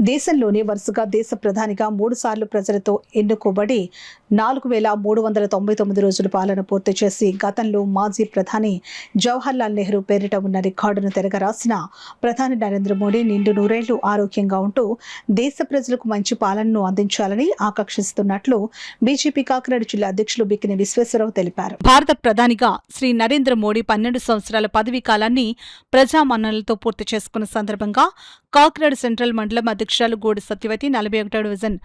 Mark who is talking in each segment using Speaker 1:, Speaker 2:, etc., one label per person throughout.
Speaker 1: దేశంలోనే వరుసగా దేశ ప్రధానిగా 3 సార్లు ప్రజలతో ఎన్నుకోబడి 4399 రోజుల పాలన పూర్తి చేసి గతంలో మాజీ ప్రధాని జవహర్లాల్ నెహ్రూ పేరిట ఉన్న రికార్డును తిరగరాసిన ప్రధాని నరేంద్ర మోడీ నిండు నూరేళ్లు ఆరోగ్యంగా ఉంటూ దేశ ప్రజలకు మంచి పాలనను అందించాలని ఆకాంక్షిస్తున్నట్లు బీజేపీ కాకినాడ జిల్లా అధ్యక్షులు బిక్కిన విశ్వేశ్వరరావు తెలిపారు. భారత ప్రధానిగా శ్రీ నరేంద్ర మోడీ 12 సంవత్సరాల పదవీ కాలాన్ని ప్రజామన్ననలతో పూర్తి చేసుకున్న సందర్భంగా కాకినాడ సెంట్రల్ మండలం అధ్యక్షురాలు గోడి Satyavathi 41వ division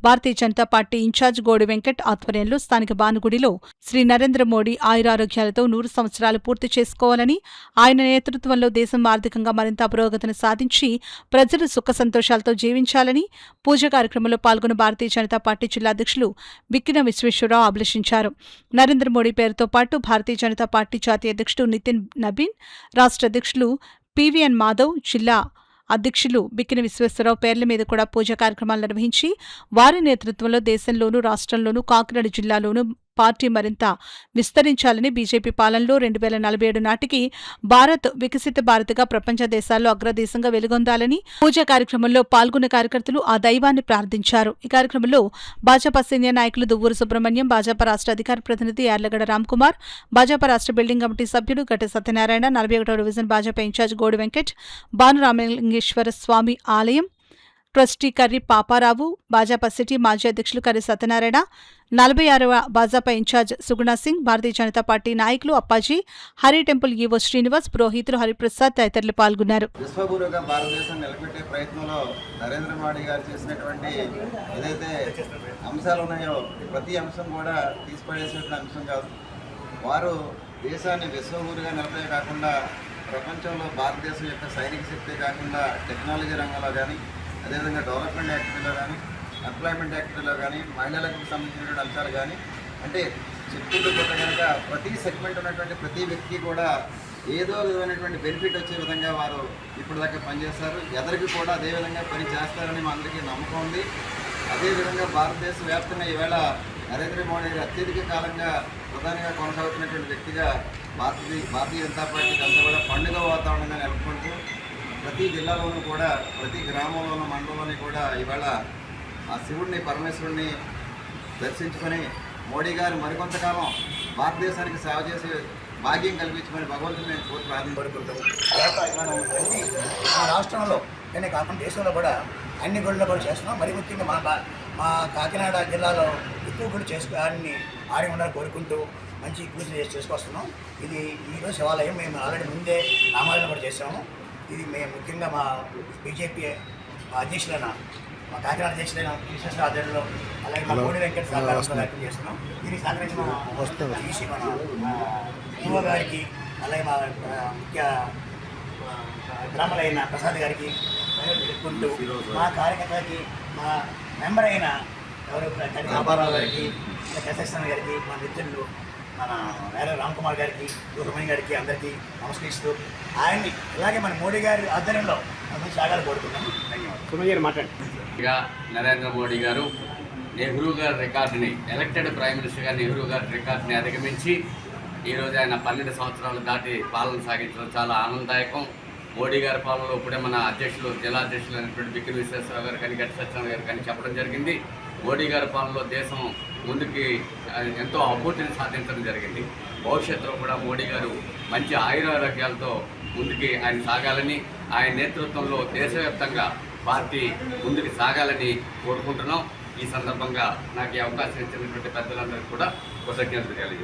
Speaker 1: Bharatiya Janata party incharge గోడి Venkat ఆధ్వర్యంలో స్థానిక భానుగుడిలో శ్రీ నరేంద్ర మోడీ ఆయురారోగ్యాలతో 100 సంవత్సరాలు పూర్తి చేసుకోవాలని, ఆయన నేతృత్వంలో దేశం ఆర్థికంగా మరింత పురోగతిని సాధించి ప్రజలు సుఖ సంతోషాలతో జీవించాలని పూజ కార్యక్రమంలో పాల్గొన్న భారతీయ జనతా పార్టీ జిల్లా అధ్యక్షులు బిక్కిన విశ్వేశ్వరరావు అభిలషించారు. నరేంద్ర మోడీ పేరుతో పాటు భారతీయ జనతా పార్టీ జాతీయ అధ్యక్షుడు నితిన్ నబీన్, రాష్ట్ర అధ్యక్షులు పివిఎన్ మాధవ్, జిల్లా అధ్యక్షులు బిక్కిన విశ్వేశ్వరరావు పేర్ల మీద కూడా పూజా కార్యక్రమాలు నిర్వహించి వారి నేతృత్వంలో దేశంలోనూ రాష్ట్రంలోనూ కాకినాడ జిల్లాలోనూ పార్టీ మరింత విస్తరించాలని, బీజేపీ పాలనలో 2047 నాటికి భారత్ వికసిత భారత్గా ప్రపంచ దేశాల్లో అగ్రదేశంగా వెలుగొందాలని పూజా కార్యక్రమంలో పాల్గొన్న కార్యకర్తలు ఆ దైవాన్ని ప్రార్థించారు. ఈ కార్యక్రమంలో భాజపా సీనియర్ నాయకులు దువ్వూరు సుబ్రహ్మణ్యం, భాజపా రాష్ట్ర అధికార ప్రతినిధి యార్లగడ్డ రామ్కుమార్, భాజపా రాష్ట్ర బిల్డింగ్ కమిటీ సభ్యుడు గట్టి సత్యనారాయణ, 41వ డివిజన్ భాజపా ఇన్ఛార్జ్ గోడి వెంకట్, భానురామలింగేశ్వర స్వామి ఆలయం ట్రస్టీ కర్రి పాపారావు, భాజపా సిటీ మాజీ అధ్యక్షులు కర్రి సత్యనారాయణ, 46వ భాజపా ఇన్ఛార్జ్ సుగుణా సింగ్, భారతీయ జనతా పార్టీ నాయకులు అప్పాజీ, హరి టెంపుల్ ఈవో శ్రీనివాస్, పురోహితులు హరిప్రసాద్ తదితరులు పాల్గొన్నారు.
Speaker 2: విశ్వగురుగా భారతదేశం నిలబెట్టే ప్రయత్నంలో నరేంద్ర మోడీ గారు చేసినటువంటి ఏదైతే అంశాలు ఉన్నాయో ప్రతి అంశం కూడా తీసిపడేసినటువంటి అంశం కాదు. వారు దేశాన్ని విశ్వగురుగా నిలబడే కాకుండా ప్రపంచంలో భారతదేశం యొక్క సైనిక శక్తి కాకుండా టెక్నాలజీ రంగంలో కానీ, అదేవిధంగా డెవలప్మెంట్ యాక్టివిటీలో కానీ, ఎంప్లాయ్మెంట్ యాక్టివిటీలో కానీ, మహిళలకు సంబంధించినటువంటి అంశాలు కానీ, అంటే చెప్పుకుంటూ పోతే కనుక ప్రతి సెగ్మెంట్ ఉన్నటువంటి ప్రతి వ్యక్తికి కూడా ఏదో విధమైనటువంటి బెనిఫిట్ వచ్చే విధంగా వారు ఇప్పటిదాకా పనిచేస్తారు. ఎదరికి కూడా అదేవిధంగా పని చేస్తారని మా అందరికీ నమ్మకం ఉంది. అదేవిధంగా భారతదేశ వ్యాప్తంగా ఈవేళ నరేంద్ర మోడీ అత్యధిక కాలంగా ప్రధానిగా కొనసాగుతున్నటువంటి వ్యక్తిగా భారతీయ జనతా పార్టీకి అంతా కూడా పండుగ వాతావరణంగా నెలకొంటూ ప్రతి జిల్లాలోనూ కూడా ప్రతి గ్రామంలోనూ మండలంలోని కూడా ఇవాళ ఆ శివుడిని పరమేశ్వరుడిని దర్శించుకొని మోడీ గారు మరికొంతకాలం భారతదేశానికి సేవ చేసే భాగ్యం కల్పించమని భగవంతుని మేము ప్రార్థించుకుంటాము.
Speaker 3: మా రాష్ట్రంలో కానీ కాకుండా దేశంలో కూడా అన్ని గుళ్ళు కూడా చేస్తున్నాం. మరి ముఖ్యంగా మా కాకినాడ జిల్లాలో ఎక్కువ గుళ్ళు చేసుకోవాలని ఆడి ఉండాలని కోరుకుంటూ మంచి పూజలు చేసుకొస్తున్నాం. ఇది ఈరోజు శివాలయం మేము ఆల్రెడీ ముందే నామాలను కూడా చేసాము. ఇది మేము ముఖ్యంగా మా బీజేపీ అధ్యక్షులైన మా కాకినాడ అధ్యక్షులైన విశ్వేశ్వర ఆధ్వర్యంలో అలాగే మా గోడి వెంకట సహకారం చేస్తున్నాం. దీనికి సహకరించిన ఈసీ మన యువ గారికి, అలాగే మా ముఖ్య గ్రామాలైన ప్రసాద్ గారికి చెప్పుకుంటూ, మా కార్యకర్తలకి, మా మెంబర్ అయిన ఎవరు రామారావు గారికి, కృష్ణ గారికి, మా మిత్రులు మన వేరే రామ్కుమార్ గారికి, సుబ్రహ్మణ్యం గారికి అందరికీ నమస్కరిస్తూ ఆయన్ని ఇలాగే మన మోడీ గారి ఆధ్వర్యంలో సాగాలు కోరుతున్నాము.
Speaker 4: ధన్యవాదాలు. నరేంద్ర మోడీ గారు నెహ్రూ గారి రికార్డుని, ఎలక్టెడ్ ప్రైమ్ మినిస్టర్గా నెహ్రూ గారి రికార్డుని అధిగమించి ఈరోజు ఆయన 12 సంవత్సరాలు దాటి పాలన సాగించడం చాలా ఆనందదాయకం. మోడీ గారి పాలనలో ఇప్పుడే మన అధ్యక్షులు జిల్లా అధ్యక్షులు అయినటువంటి బిక్కిన విశ్వేశ్వరరావు గారు కానీ, గట్టి సత్యనారాయణ గారు కానీ చెప్పడం జరిగింది. మోడీ గారి పాలనలో దేశం ముందుకి ఎంతో అభివృద్ధిని సాధించడం జరిగింది. భవిష్యత్తులో కూడా మోడీ గారు మంచి ఆయురారోగ్యాలతో ముందుకి ఆయన సాగాలని, ఆయన నేతృత్వంలో దేశవ్యాప్తంగా పార్టీ ముందుకు సాగాలని కోరుకుంటున్నాం. ఈ సందర్భంగా నాకు ఈ అవకాశం ఇచ్చినటువంటి పెద్దలందరికీ కూడా కృతజ్ఞతలు తెలియజేస్తాను.